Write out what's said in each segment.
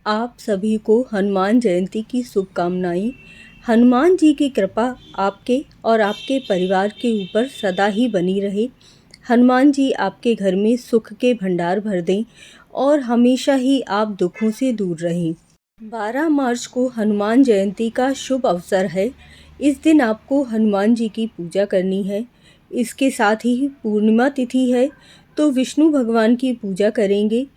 आप सभी को हनुमान जयंती की शुभकामनाएं। हनुमान जी की कृपा आपके और आपके परिवार के ऊपर सदा ही बनी रहे। हनुमान जी आपके घर में सुख के भंडार भर दें और हमेशा ही आप दुखों से दूर रहें। 12 मार्च को हनुमान जयंती का शुभ अवसर है। इस दिन आपको हनुमान जी की पूजा करनी है। इसके साथ ही पूर्णिमा तिथि है तो विष्णु भगवान की पूजा करेंगे।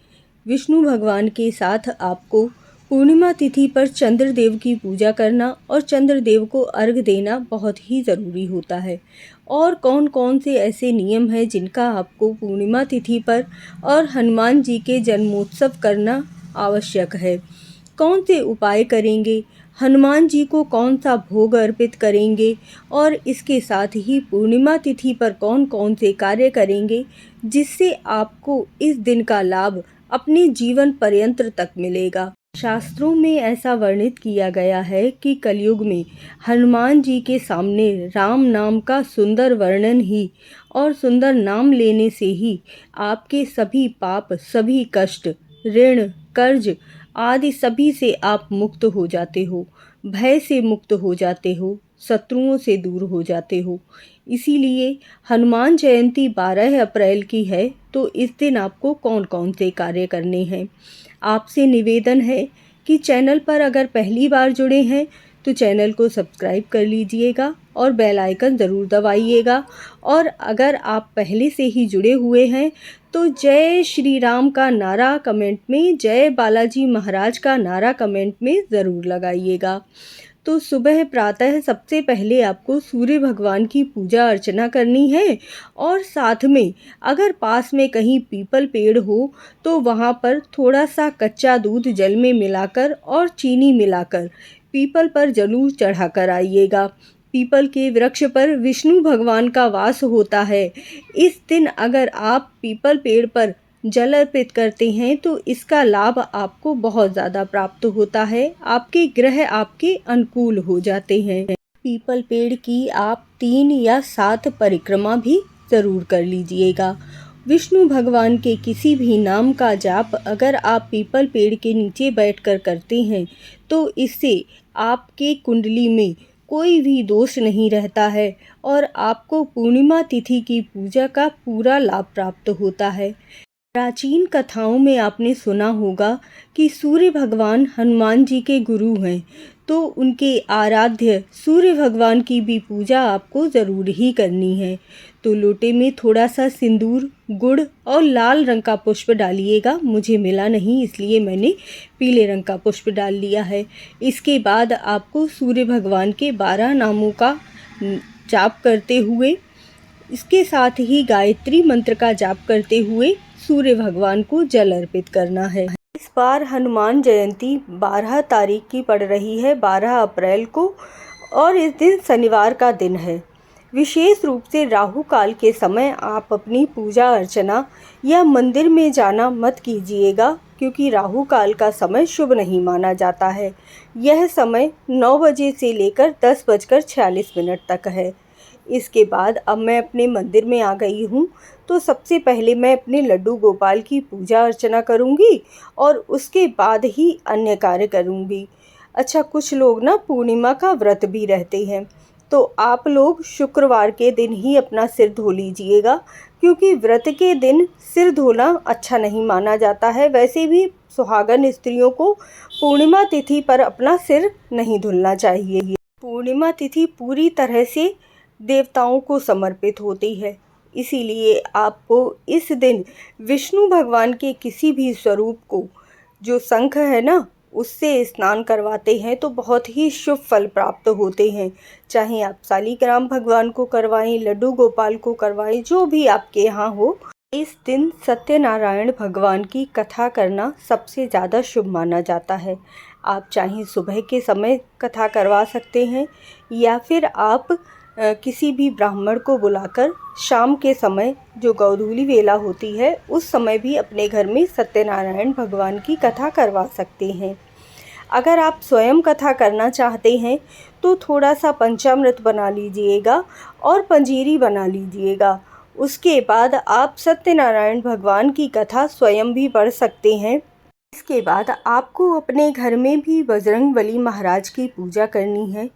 विष्णु भगवान के साथ आपको पूर्णिमा तिथि पर चंद्रदेव की पूजा करना और चंद्रदेव को अर्घ देना बहुत ही ज़रूरी होता है। और कौन कौन से ऐसे नियम हैं जिनका आपको पूर्णिमा तिथि पर और हनुमान जी के जन्मोत्सव करना आवश्यक है, कौन से उपाय करेंगे, हनुमान जी को कौन सा भोग अर्पित करेंगे और इसके साथ ही पूर्णिमा तिथि पर कौन कौन से कार्य करेंगे जिससे आपको इस दिन का लाभ अपने जीवन पर्यंत तक मिलेगा। शास्त्रों में ऐसा वर्णित किया गया है कि कलयुग में हनुमान जी के सामने राम नाम का सुंदर वर्णन ही और सुंदर नाम लेने से ही आपके सभी पाप, सभी कष्ट, ऋण, कर्ज आदि सभी से आप मुक्त हो जाते हो, भय से मुक्त हो जाते हो, शत्रुओं से दूर हो जाते हो। इसीलिए हनुमान जयंती 12 अप्रैल की है तो इस दिन आपको कौन कौन से कार्य करने हैं। आपसे निवेदन है कि चैनल पर अगर पहली बार जुड़े हैं तो चैनल को सब्सक्राइब कर लीजिएगा और बेल आइकन ज़रूर दबाइएगा। और अगर आप पहले से ही जुड़े हुए हैं तो जय श्री राम का नारा कमेंट में, जय बालाजी महाराज का नारा कमेंट में ज़रूर लगाइएगा। तो सुबह प्रातः सबसे पहले आपको सूर्य भगवान की पूजा अर्चना करनी है और साथ में अगर पास में कहीं पीपल पेड़ हो तो वहाँ पर थोड़ा सा कच्चा दूध जल में मिलाकर और चीनी मिलाकर पीपल पर जरूर चढ़ा कर आइएगा। पीपल के वृक्ष पर विष्णु भगवान का वास होता है। इस दिन अगर आप पीपल पेड़ पर जल अर्पित करते हैं तो इसका लाभ आपको बहुत ज़्यादा प्राप्त होता है। आपके ग्रह आपके अनुकूल हो जाते हैं। पीपल पेड़ की आप 3 या 7 परिक्रमा भी ज़रूर कर लीजिएगा। विष्णु भगवान के किसी भी नाम का जाप अगर आप पीपल पेड़ के नीचे बैठकर करते हैं तो इससे आपके कुंडली में कोई भी दोष नहीं रहता है और आपको पूर्णिमा तिथि की पूजा का पूरा लाभ प्राप्त होता है। प्राचीन कथाओं में आपने सुना होगा कि सूर्य भगवान हनुमान जी के गुरु हैं, तो उनके आराध्य सूर्य भगवान की भी पूजा आपको ज़रूर ही करनी है। तो लोटे में थोड़ा सा सिंदूर, गुड़ और लाल रंग का पुष्प डालिएगा। मुझे मिला नहीं इसलिए मैंने पीले रंग का पुष्प डाल लिया है। इसके बाद आपको सूर्य भगवान के 12 नामों का जाप करते हुए, इसके साथ ही गायत्री मंत्र का जाप करते हुए सूर्य भगवान को जल अर्पित करना है। इस बार हनुमान जयंती 12 तारीख की पड़ रही है, 12 अप्रैल को, और इस दिन शनिवार का दिन है। विशेष रूप से राहु काल के समय आप अपनी पूजा अर्चना या मंदिर में जाना मत कीजिएगा क्योंकि राहु काल का समय शुभ नहीं माना जाता है। यह समय 9 बजे से लेकर 10:46 तक है। इसके बाद अब मैं अपने मंदिर में आ गई हूँ तो सबसे पहले मैं अपने लड्डू गोपाल की पूजा अर्चना करूँगी और उसके बाद ही अन्य कार्य करूँगी। अच्छा, कुछ लोग ना पूर्णिमा का व्रत भी रहते हैं तो आप लोग शुक्रवार के दिन ही अपना सिर धो लीजिएगा क्योंकि व्रत के दिन सिर धोना अच्छा नहीं माना जाता है। वैसे भी सुहागन स्त्रियों को पूर्णिमा तिथि पर अपना सिर नहीं धुलना चाहिए। पूर्णिमा तिथि पूरी तरह से देवताओं को समर्पित होती है, इसीलिए आपको इस दिन विष्णु भगवान के किसी भी स्वरूप को, जो शंख है ना, उससे स्नान करवाते हैं तो बहुत ही शुभ फल प्राप्त होते हैं। चाहे आप शालिग्राम भगवान को करवाएं, लड्डू गोपाल को करवाएं, जो भी आपके यहाँ हो। इस दिन सत्यनारायण भगवान की कथा करना सबसे ज़्यादा शुभ माना जाता है। आप चाहे सुबह के समय कथा करवा सकते हैं या फिर आप किसी भी ब्राह्मण को बुलाकर शाम के समय, जो गोधूली वेला होती है, उस समय भी अपने घर में सत्यनारायण भगवान की कथा करवा सकते हैं। अगर आप स्वयं कथा करना चाहते हैं तो थोड़ा सा पंचामृत बना लीजिएगा और पंजीरी बना लीजिएगा। उसके बाद आप सत्यनारायण भगवान की कथा स्वयं भी पढ़ सकते हैं। इसके बाद आपको अपने घर में भी बजरंगबली महाराज की पूजा करनी है।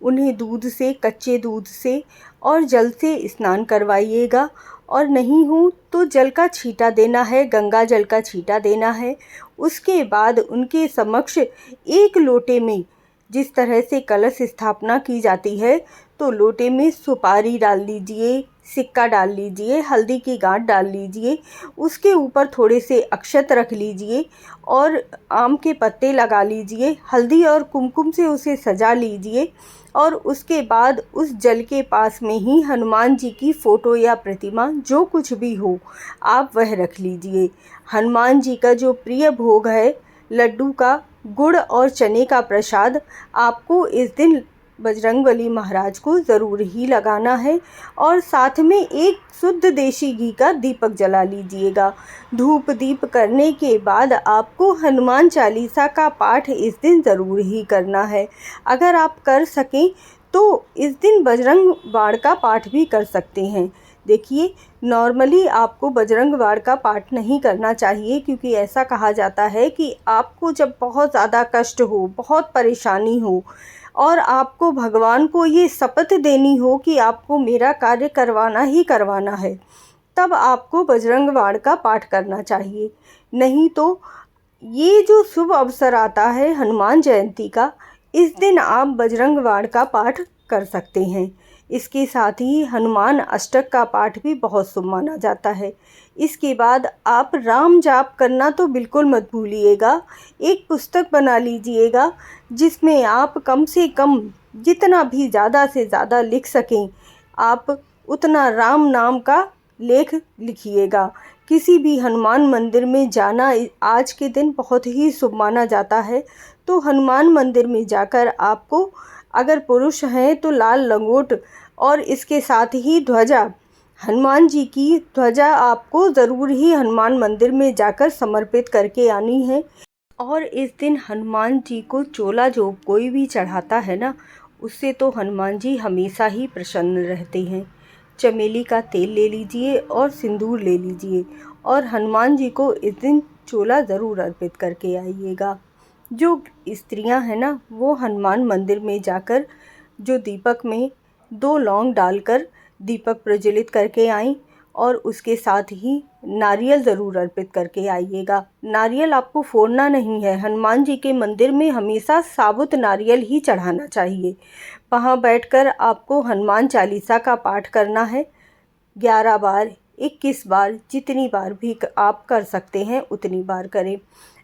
उन्हें दूध से, कच्चे दूध से और जल से स्नान करवाइएगा, और नहीं हो तो जल का छींटा देना है, गंगा जल का छींटा देना है। उसके बाद उनके समक्ष एक लोटे में, जिस तरह से कलश स्थापना की जाती है, तो लोटे में सुपारी डाल लीजिए, सिक्का डाल लीजिए, हल्दी की गांठ डाल लीजिए, उसके ऊपर थोड़े से अक्षत रख लीजिए और आम के पत्ते लगा लीजिए, हल्दी और कुमकुम से उसे सजा लीजिए। और उसके बाद उस जल के पास में ही हनुमान जी की फ़ोटो या प्रतिमा, जो कुछ भी हो, आप वह रख लीजिए। हनुमान जी का जो प्रिय भोग है लड्डू का, गुड़ और चने का प्रसाद, आपको इस दिन बजरंगबली महाराज को ज़रूर ही लगाना है। और साथ में एक शुद्ध देसी घी का दीपक जला लीजिएगा। धूप दीप करने के बाद आपको हनुमान चालीसा का पाठ इस दिन ज़रूर ही करना है। अगर आप कर सकें तो इस दिन बजरंग बाण का पाठ भी कर सकते हैं। देखिए, नॉर्मली आपको बजरंग बाण का पाठ नहीं करना चाहिए, क्योंकि ऐसा कहा जाता है कि आपको जब बहुत ज़्यादा कष्ट हो, बहुत परेशानी हो और आपको भगवान को ये शपथ देनी हो कि आपको मेरा कार्य करवाना ही करवाना है, तब आपको बजरंग बाण का पाठ करना चाहिए। नहीं तो ये जो शुभ अवसर आता है हनुमान जयंती का, इस दिन आप बजरंग बाण का पाठ कर सकते हैं। इसके साथ ही हनुमान अष्टक का पाठ भी बहुत शुभ माना जाता है। इसके बाद आप राम जाप करना तो बिल्कुल मत भूलिएगा। एक पुस्तक बना लीजिएगा जिसमें आप कम से कम जितना भी ज़्यादा से ज़्यादा लिख सकें, आप उतना राम नाम का लेख लिखिएगा। किसी भी हनुमान मंदिर में जाना आज के दिन बहुत ही शुभ माना जाता है। तो हनुमान मंदिर में जाकर आपको, अगर पुरुष हैं तो लाल लंगोट और इसके साथ ही ध्वजा, हनुमान जी की ध्वजा आपको ज़रूर ही हनुमान मंदिर में जाकर समर्पित करके आनी है। और इस दिन हनुमान जी को चोला जो कोई भी चढ़ाता है ना, उससे तो हनुमान जी हमेशा ही प्रसन्न रहते हैं। चमेली का तेल ले लीजिए और सिंदूर ले लीजिए और हनुमान जी को इस दिन चोला ज़रूर अर्पित करके आइएगा। जो स्त्रियां हैं ना, वो हनुमान मंदिर में जाकर जो दीपक में 2 लौंग डालकर दीपक प्रज्वलित करके आएं, और उसके साथ ही नारियल ज़रूर अर्पित करके आइएगा। नारियल आपको फोड़ना नहीं है। हनुमान जी के मंदिर में हमेशा साबुत नारियल ही चढ़ाना चाहिए। वहाँ बैठकर आपको हनुमान चालीसा का पाठ करना है। 11 बार, 21 बार, जितनी बार भी आप कर सकते हैं उतनी बार करें।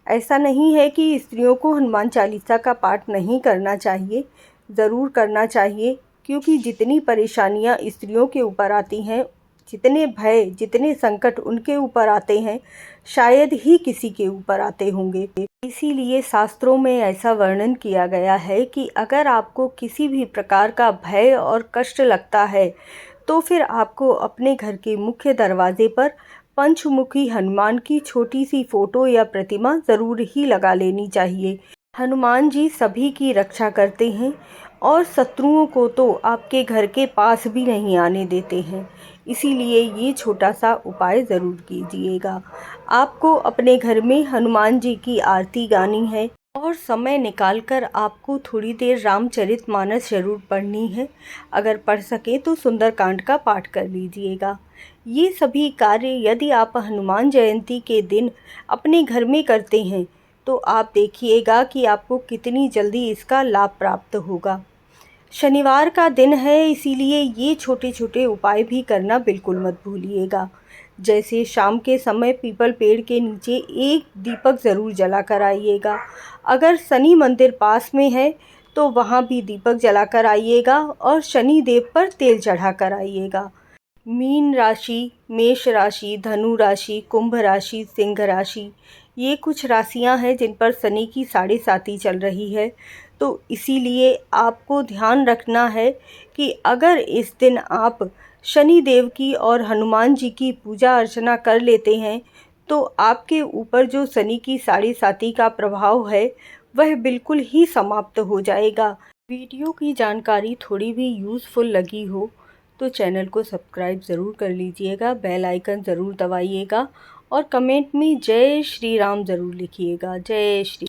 ऐसा नहीं है कि स्त्रियों को हनुमान चालीसा का पाठ नहीं करना चाहिए, ज़रूर करना चाहिए, क्योंकि जितनी परेशानियां स्त्रियों के ऊपर आती हैं, जितने भय, जितने संकट उनके ऊपर आते हैं, शायद ही किसी के ऊपर आते होंगे। इसीलिए शास्त्रों में ऐसा वर्णन किया गया है कि अगर आपको किसी भी प्रकार का भय और कष्ट लगता है, तो फिर आपको अपने घर के मुख्य दरवाजे पर पंचमुखी हनुमान की छोटी सी फ़ोटो या प्रतिमा ज़रूर ही लगा लेनी चाहिए। हनुमान जी सभी की रक्षा करते हैं और शत्रुओं को तो आपके घर के पास भी नहीं आने देते हैं। इसीलिए ये छोटा सा उपाय ज़रूर कीजिएगा। आपको अपने घर में हनुमान जी की आरती गानी है और समय निकालकर आपको थोड़ी देर रामचरितमानस जरूर पढ़नी है। अगर पढ़ सके तो सुंदरकांड का पाठ कर लीजिएगा। ये सभी कार्य यदि आप हनुमान जयंती के दिन अपने घर में करते हैं, तो आप देखिएगा कि आपको कितनी जल्दी इसका लाभ प्राप्त होगा। शनिवार का दिन है, इसीलिए ये छोटे छोटे उपाय भी करना बिल्कुल मत भूलिएगा। जैसे शाम के समय पीपल पेड़ के नीचे एक दीपक ज़रूर जला कर आइएगा। अगर शनि मंदिर पास में है तो वहाँ भी दीपक जला कर आइएगा और शनि देव पर तेल चढ़ा कर आइएगा। मीन राशि, मेष राशि, धनु राशि, कुंभ राशि, सिंह राशि, ये कुछ राशियां हैं जिन पर शनि की 7.5 चल रही है। तो इसीलिए आपको ध्यान रखना है कि अगर इस दिन आप शनि देव की और हनुमान जी की पूजा अर्चना कर लेते हैं, तो आपके ऊपर जो शनि की 7.5 का प्रभाव है वह बिल्कुल ही समाप्त हो जाएगा। वीडियो की जानकारी थोड़ी भी यूज़फुल लगी हो तो चैनल को सब्सक्राइब ज़रूर कर लीजिएगा, बेल आइकन ज़रूर दबाइएगा और कमेंट में जय श्री राम ज़रूर लिखिएगा। जय श्री